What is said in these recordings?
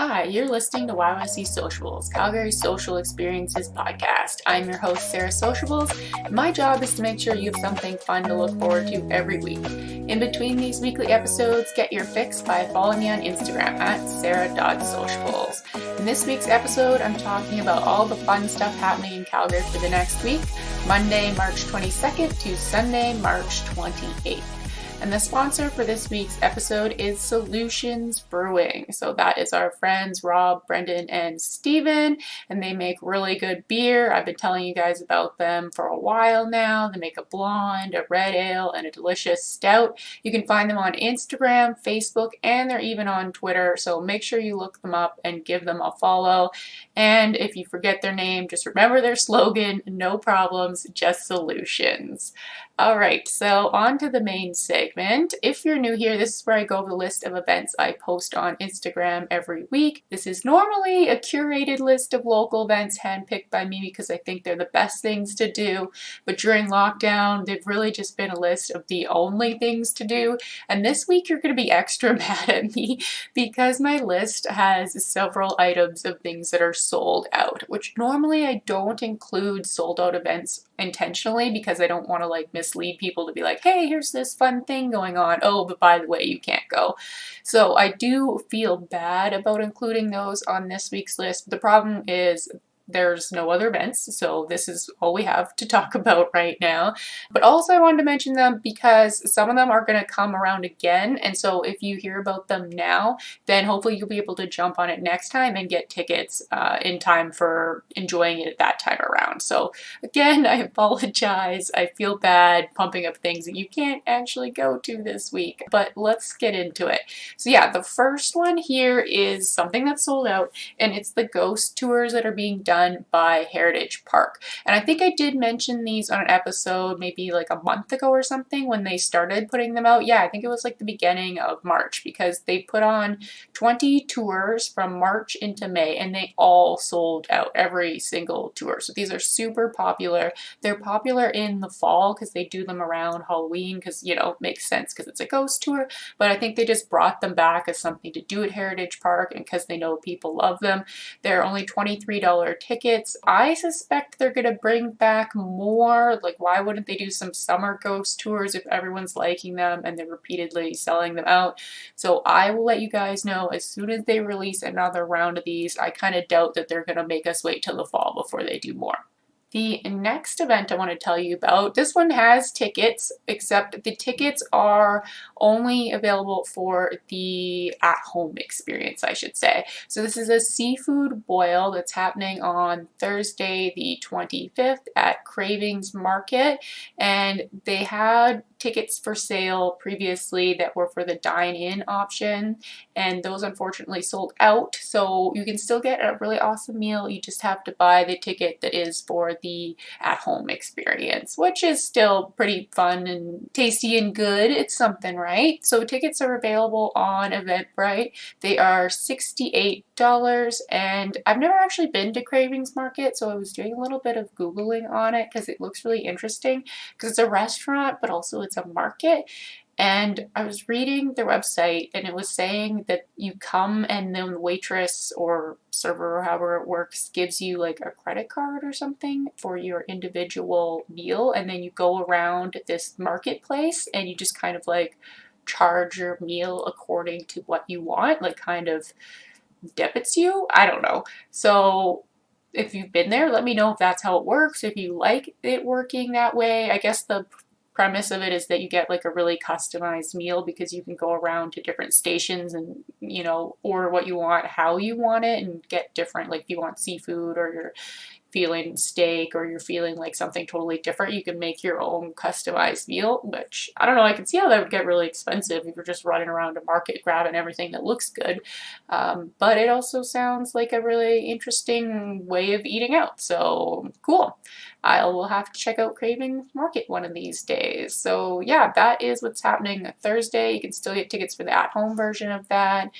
Hi, you're listening to YYC Sociables, Calgary's social experiences podcast. I'm your host, Sarah Sociables, and my job is to make sure you have something fun to look forward to every week. In between these weekly episodes, get your fix by following me on Instagram at sarah.sociables. In this week's episode, I'm talking about all the fun stuff happening in Calgary for the next week, Monday, March 22nd to Sunday, March 28th. And the sponsor for this week's episode is Solutions Brewing. So that is our friends Rob, Brendan, and Steven, and they make really good beer. I've been telling you guys about them for a while now. They make a blonde, a red ale, and a delicious stout. You can find them on Instagram, Facebook, and they're even on Twitter. So make sure you look them up and give them a follow. And if you forget their name, just remember their slogan, no problems, just solutions. All right, so on to the main segment. If you're new here, this is where I go over the list of events I post on Instagram every week. This is normally a curated list of local events handpicked by me because I think they're the best things to do. But during lockdown, they've really just been a list of the only things to do. And this week, you're going to be extra mad at me because my list has several items of things that are sold out, which normally I don't include sold out events intentionally because I don't want to mislead people to be like, hey, here's this fun thing going on. Oh, but by the way, you can't go. So I do feel bad about including those on this week's list. The problem is there's no other events, so this is all we have to talk about right now. But also I wanted to mention them because some of them are going to come around again, and so if you hear about them now, then hopefully you'll be able to jump on it next time and get tickets in time for enjoying it at that time around. So again, I apologize. I feel bad pumping up things that you can't actually go to this week, but let's get into it. So yeah, the first one here is something that's sold out, and it's the ghost tours that are being done by Heritage Park. And I think I did mention these on an episode maybe like a month ago or something when they started putting them out. Yeah, I think it was like the beginning of March because they put on 20 tours from March into May and they all sold out, every single tour. So these are super popular. They're popular in the fall because they do them around Halloween because, you know, it makes sense because it's a ghost tour. But I think they just brought them back as something to do at Heritage Park and because they know people love them. They're only $23 tickets. I suspect they're going to bring back more. Like, why wouldn't they do some summer ghost tours if everyone's liking them and they're repeatedly selling them out? So I will let you guys know as soon as they release another round of these. I kind of doubt that they're going to make us wait till the fall before they do more. The next event I want to tell you about, this one has tickets, except the tickets are only available for the at-home experience, I should say. So this is a seafood boil that's happening on Thursday the 25th at Cravings Market, and they had tickets for sale previously that were for the dine-in option, and those unfortunately sold out. So you can still get a really awesome meal. You just have to buy the ticket that is for the at-home experience, which is still pretty fun and tasty and good. It's something, right? So tickets are available on Eventbrite. They are $68, and I've never actually been to Cravings Market, so I was doing a little bit of Googling on it because it looks really interesting because it's a restaurant, but also it's a market. And I was reading their website and it was saying that you come and then the waitress or server or however it works gives you like a credit card or something for your individual meal. And then you go around this marketplace and you just kind of like charge your meal according to what you want, like kind of debits you. I don't know. So if you've been there, let me know if that's how it works. If you like it working that way, I guess the premise of it is that you get like a really customized meal because you can go around to different stations and, you know, order what you want, how you want it, and get different, like if you want seafood or you're feeling steak or you're feeling like something totally different, you can make your own customized meal, which I don't know, I can see how that would get really expensive if you're just running around a market grabbing everything that looks good. But it also sounds like a really interesting way of eating out. So cool. I will have to check out Cravings Market one of these days. So yeah, that is what's happening Thursday. You can still get tickets for the at-home version of that.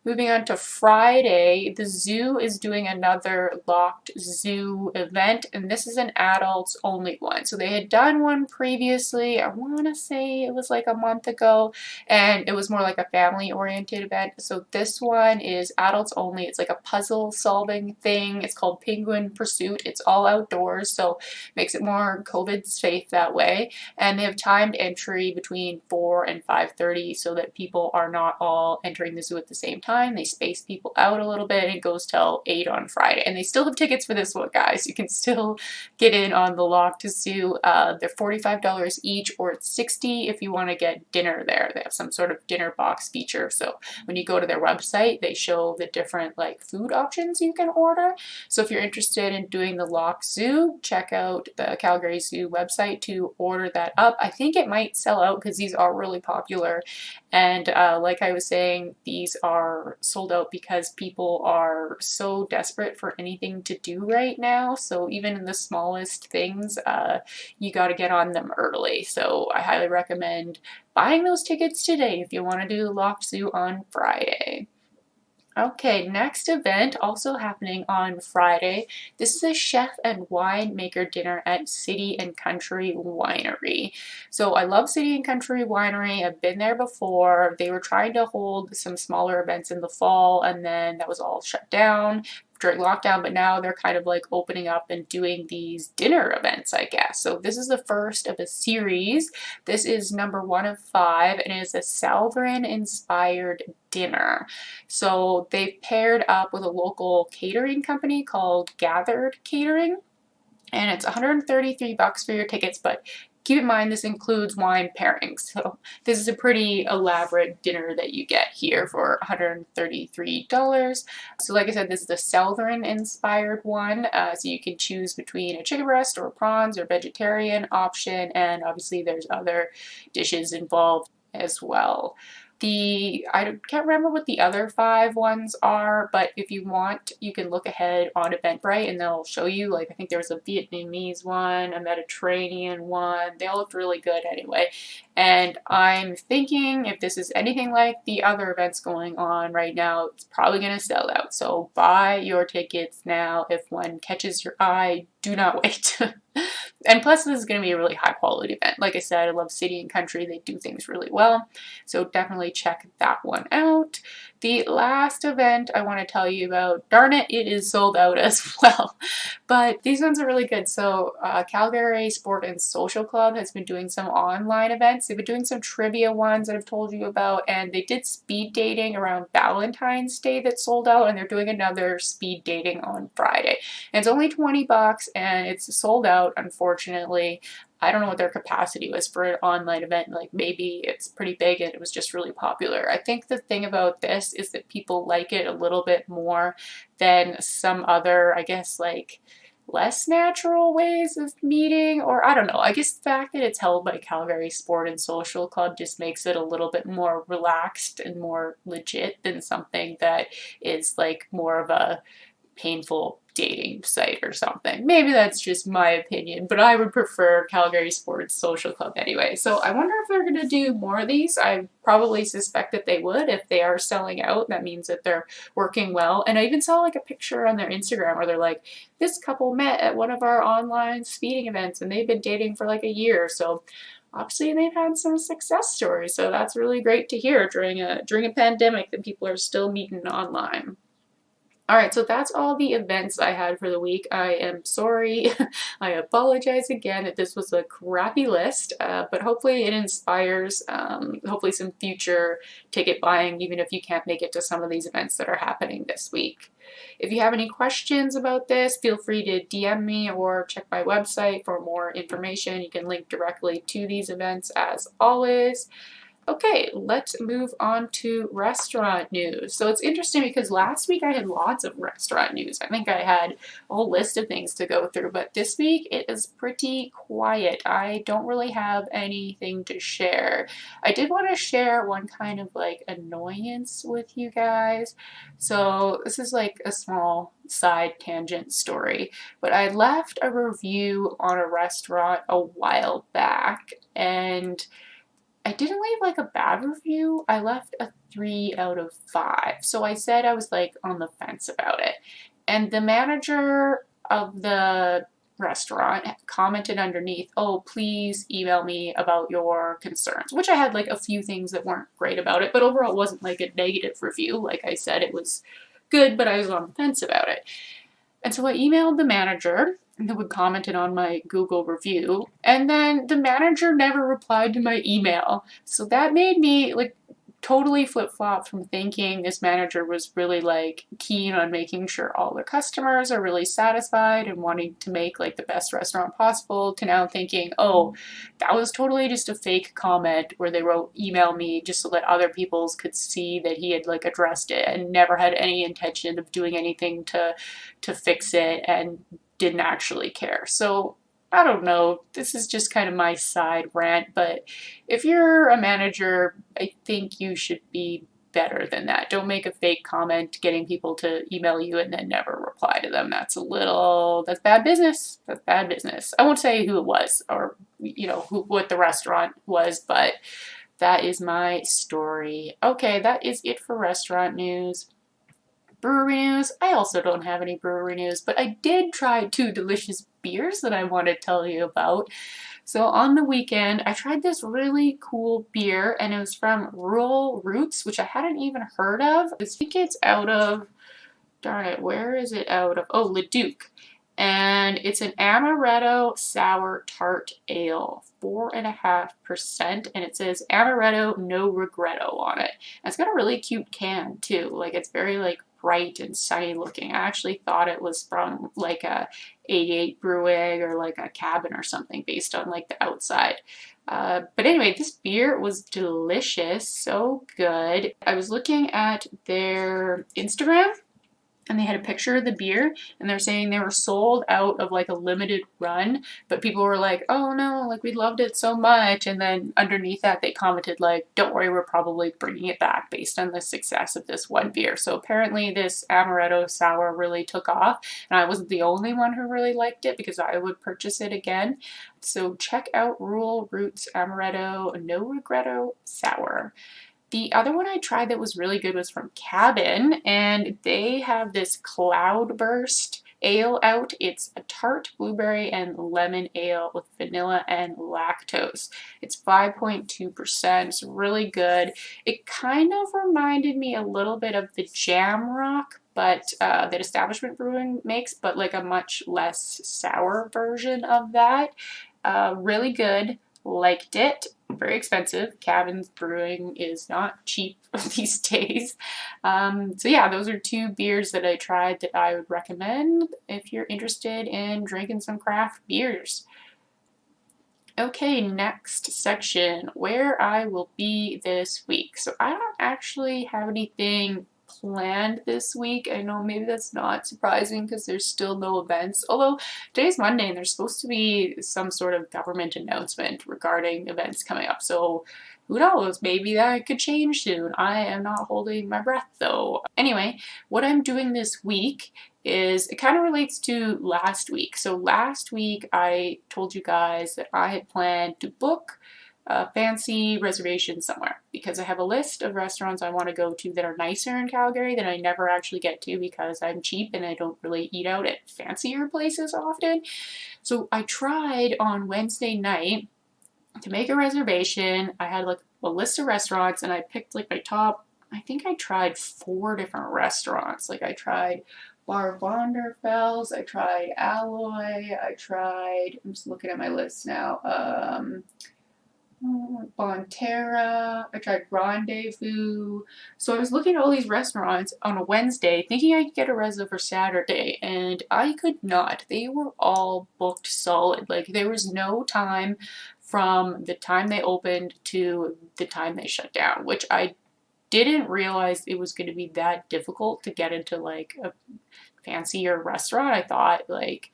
Moving on to Friday, the zoo is doing another locked zoo event, and this is an adults only one. So they had done one previously, I want to say it was like a month ago, and it was more like a family oriented event. So this one is adults only. It's like a puzzle solving thing. It's called Penguin Pursuit. It's all outdoors, so makes it more COVID safe that way. And they have timed entry between 4 and 5:30 so that people are not all entering the zoo at the same time. They space people out a little bit, and it goes till 8 on Friday. And they still have tickets for this one, guys. You can still get in on the locked zoo. They're $45 each, or it's $60 if you want to get dinner there. They have some sort of dinner box feature. So when you go to their website, they show the different like food options you can order. So if you're interested in doing the locked zoo, check out the Calgary Zoo website to order that up. I think it might sell out because these are really popular. And like I was saying, these are sold out because people are so desperate for anything to do right now. So even in the smallest things, you got to get on them early. So I highly recommend buying those tickets today if you want to do the locked zoo on Friday. Okay, next event also happening on Friday. This is a chef and winemaker dinner at City and Country Winery. So I love City and Country Winery. I've been there before. They were trying to hold some smaller events in the fall, and then that was all shut down during lockdown, but now they're kind of like opening up and doing these dinner events, I guess. So this is the first of a series. This is number 1 of 5, and it is a Southern inspired dinner. So they've paired up with a local catering company called Gathered Catering, and it's $133 for your tickets, but keep in mind this includes wine pairings. So this is a pretty elaborate dinner that you get here for $133. So like I said, this is the Southern inspired one. So you can choose between a chicken breast or prawns or vegetarian option, and obviously there's other dishes involved as well. I can't remember what the other 5 ones are, but if you want, you can look ahead on Eventbrite and they'll show you, like, I think there was a Vietnamese one, a Mediterranean one. They all looked really good anyway. And I'm thinking if this is anything like the other events going on right now, it's probably going to sell out. So buy your tickets now. If one catches your eye, do not wait. And plus, this is going to be a really high quality event. Like I said, I love City and Country. They do things really well. So definitely check that one out. The last event I want to tell you about, darn it, it is sold out as well. But these ones are really good. So Calgary Sport and Social Club has been doing some online events. They've been doing some trivia ones that I've told you about, and they did speed dating around Valentine's Day that sold out, and they're doing another speed dating on Friday. And it's only $20, and it's sold out, unfortunately. I don't know what their capacity was for an online event. Like, maybe it's pretty big and it was just really popular. I think the thing about this is that people like it a little bit more than some other, I guess, like, less natural ways of meeting, or I don't know. I guess the fact that it's held by Calgary Sport and Social Club just makes it a little bit more relaxed and more legit than something that is like more of a painful dating site or something. Maybe that's just my opinion, but I would prefer Calgary Sports Social Club anyway. So I wonder if they're going to do more of these. I probably suspect that they would. If they are selling out, that means that they're working well. And I even saw like a picture on their Instagram where they're like, this couple met at one of our online speeding events and they've been dating for like a year. So obviously they've had some success stories. So that's really great to hear during a pandemic that people are still meeting online. Alright, so that's all the events I had for the week. I am sorry. I apologize again if this was a crappy list, but hopefully it inspires hopefully some future ticket buying, even if you can't make it to some of these events that are happening this week. If you have any questions about this, feel free to DM me or check my website for more information. You can link directly to these events as always. Okay, let's move on to restaurant news. So it's interesting because last week I had lots of restaurant news. I think I had a whole list of things to go through, but this week it is pretty quiet. I don't really have anything to share. I did want to share one kind of like annoyance with you guys. So this is like a small side tangent story, but I left a review on a restaurant a while back, and I didn't leave like a bad review. I left a 3 out of 5. So I said I was like on the fence about it. And the manager of the restaurant commented underneath, "Oh, please email me about your concerns," which I had like a few things that weren't great about it, but overall it wasn't like a negative review. Like I said, it was good, but I was on the fence about it. And so I emailed the manager who had commented on my Google review, and then the manager never replied to my email. So that made me like totally flip-flop from thinking this manager was really like keen on making sure all their customers are really satisfied and wanting to make like the best restaurant possible, to now thinking, oh, that was totally just a fake comment where they wrote email me just so that other people's could see that he had like addressed it and never had any intention of doing anything to fix it and didn't actually care. So I don't know, this is just kind of my side rant, but if you're a manager, I think you should be better than that. Don't make a fake comment getting people to email you and then never reply to them. That's bad business. That's bad business. I won't say who it was or, what the restaurant was, but that is my story. Okay, that is it for restaurant news. Brewery news. I also don't have any brewery news, but I did try 2 delicious beers that I want to tell you about. So on the weekend, I tried this really cool beer, and it was from Rural Roots, which I hadn't even heard of. I think it's out of, darn it, where is it out of? Oh, Leduc. And it's an amaretto sour tart ale, 4.5%, and it says amaretto no regretto on it. And it's got a really cute can too. Like it's very like bright and sunny looking. I actually thought it was from like a 88 Brewing or like a cabin or something based on like the outside. But anyway, this beer was delicious, so good. I was looking at their Instagram, and they had a picture of the beer, and they're saying they were sold out of like a limited run, but people were like, oh no, like we loved it so much. And then underneath that they commented like, don't worry, we're probably bringing it back based on the success of this one beer. So apparently this amaretto sour really took off, and I wasn't the only one who really liked it because I would purchase it again. So check out Rural Roots Amaretto No Regretto Sour. The other one I tried that was really good was from Cabin, and they have this Cloudburst ale out. It's a tart blueberry and lemon ale with vanilla and lactose. It's 5.2%. It's really good. It kind of reminded me a little bit of the Jamrock, but that Establishment Brewing makes, but like a much less sour version of that. Really good. Liked it. Very expensive. Cabin's brewing is not cheap these days. So yeah, those are 2 beers that I tried that I would recommend if you're interested in drinking some craft beers. Okay, next section, where I will be this week. So I don't actually have anything planned this week. I know maybe that's not surprising because there's still no events, although today's Monday and there's supposed to be some sort of government announcement regarding events coming up, so who knows, maybe that could change soon. I am not holding my breath though. Anyway, what I'm doing this week is, it kind of relates to last week. So last week I told you guys that I had planned to book a fancy reservation somewhere because I have a list of restaurants I want to go to that are nicer in Calgary that I never actually get to because I'm cheap and I don't really eat out at fancier places often. So I tried on Wednesday night to make a reservation. I had like a list of restaurants and I picked like my top, I think I tried 4 different restaurants. Like I tried Bar Vonderfels, I tried Alloy, I'm just looking at my list now, Bonterra, I tried Rendezvous. So I was looking at all these restaurants on a Wednesday thinking I could get a reservation for Saturday, and I could not. They were all booked solid. Like there was no time from the time they opened to the time they shut down, which I didn't realize it was going to be that difficult to get into like a fancier restaurant. I thought like,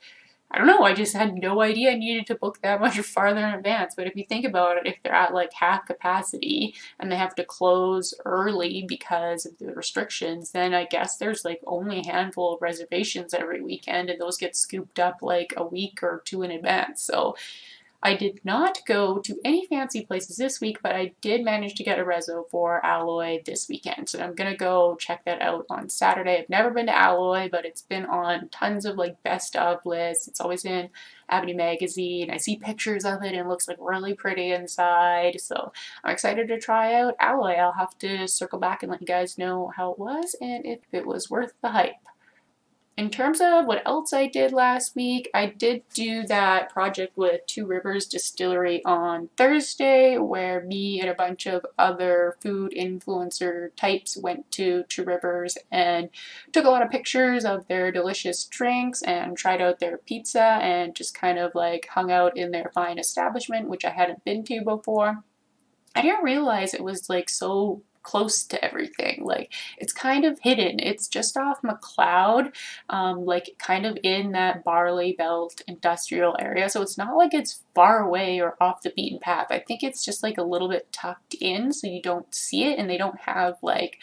I don't know, I just had no idea I needed to book that much farther in advance. But if you think about it, if they're at like half capacity and they have to close early because of the restrictions, then I guess there's like only a handful of reservations every weekend and those get scooped up like a week or 2 in advance. So I did not go to any fancy places this week, but I did manage to get a reso for Alloy this weekend. So I'm gonna go check that out on Saturday. I've never been to Alloy, but it's been on tons of like best of lists. It's always in Avenue Magazine. I see pictures of it and it looks like really pretty inside. So I'm excited to try out Alloy. I'll have to circle back and let you guys know how it was and if it was worth the hype. In terms of what else I did last week, I did do that project with Two Rivers Distillery on Thursday, where me and a bunch of other food influencer types went to Two Rivers and took a lot of pictures of their delicious drinks and tried out their pizza and just kind of like hung out in their fine establishment, which I hadn't been to before. I didn't realize it was like so close to everything. Like, it's kind of hidden. It's just off McLeod, like kind of in that Barley Belt industrial area. So it's not like it's far away or off the beaten path. I think it's just like a little bit tucked in so you don't see it, and they don't have like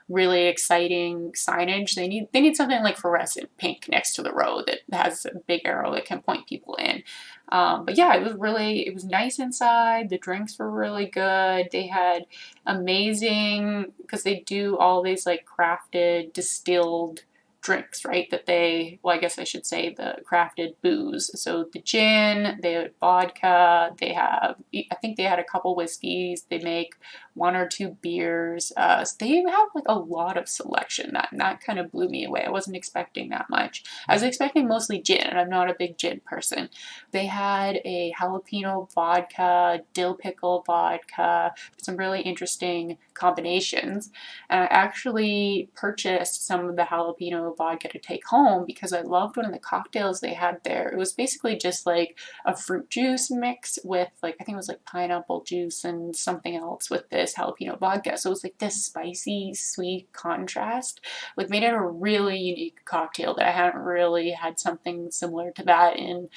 really exciting signage. They need something like fluorescent pink next to the road that has a big arrow that can point people in. But yeah, it was nice inside. The drinks were really good. They had amazing, because they do all these like crafted, distilled drinks, right? I guess I should say the crafted booze. So the gin, they had vodka, I think they had a couple whiskeys, they make 1 or 2 beers. So they have like a lot of selection. That kind of blew me away. I wasn't expecting that much. I was expecting mostly gin, and I'm not a big gin person. They had a jalapeno vodka, dill pickle vodka, some really interesting combinations. And I actually purchased some of the jalapeno vodka to take home because I loved one of the cocktails they had there. It was basically just like a fruit juice mix with like, I think it was like pineapple juice and something else with this jalapeno vodka. So it was like this spicy, sweet contrast, which made it a really unique cocktail that I hadn't really had something similar to that in,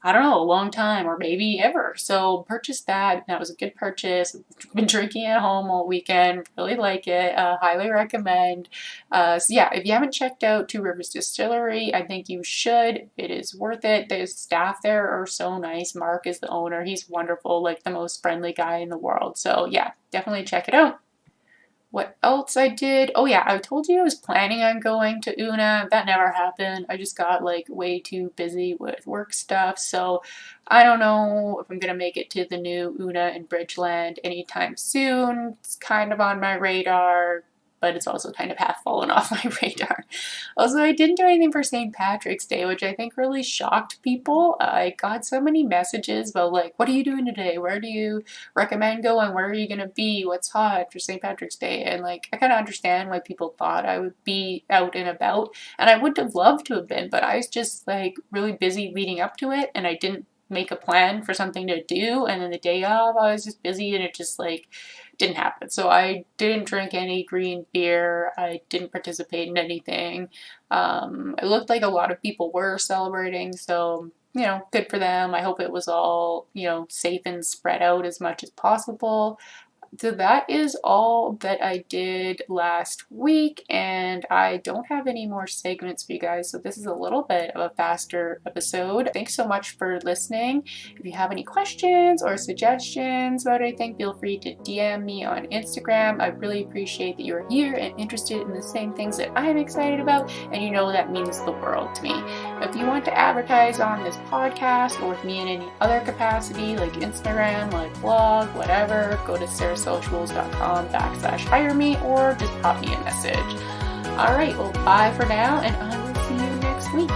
I don't know, a long time or maybe ever. So purchased that. That was a good purchase. Been drinking at home all weekend. Really like it. Highly recommend. So yeah, if you haven't checked out Two Rivers Distillery, I think you should. It is worth it. The staff there are so nice. Mark is the owner. He's wonderful, like the most friendly guy in the world. So yeah, definitely check it out. What else I did? Oh yeah, I told you I was planning on going to Una. That never happened. I just got like way too busy with work stuff. So I don't know if I'm going to make it to the new Una in Bridgeland anytime soon. It's kind of on my radar, but it's also kind of half fallen off my radar. Also, I didn't do anything for St. Patrick's Day, which I think really shocked people. I got so many messages about like, what are you doing today? Where do you recommend going? Where are you going to be? What's hot for St. Patrick's Day? And like, I kind of understand why people thought I would be out and about, and I would have loved to have been, but I was just like really busy leading up to it, and I didn't make a plan for something to do, and then the day of I was just busy and it just like didn't happen. So I didn't drink any green beer. I didn't participate in anything. It looked like a lot of people were celebrating, so you know, good for them. I hope it was all, you know, safe and spread out as much as possible. So that is all that I did last week, and I don't have any more segments for you guys, so this is a little bit of a faster episode. Thanks so much for listening. If you have any questions or suggestions about anything, feel free to DM me on Instagram. I really appreciate that you're here and interested in the same things that I'm excited about, and you know that means the world to me. If you want to advertise on this podcast or with me in any other capacity, like Instagram, like blog, whatever, go to sarahsociables.com/hire me or just pop me a message. Alright, well, bye for now, and I will see you next week.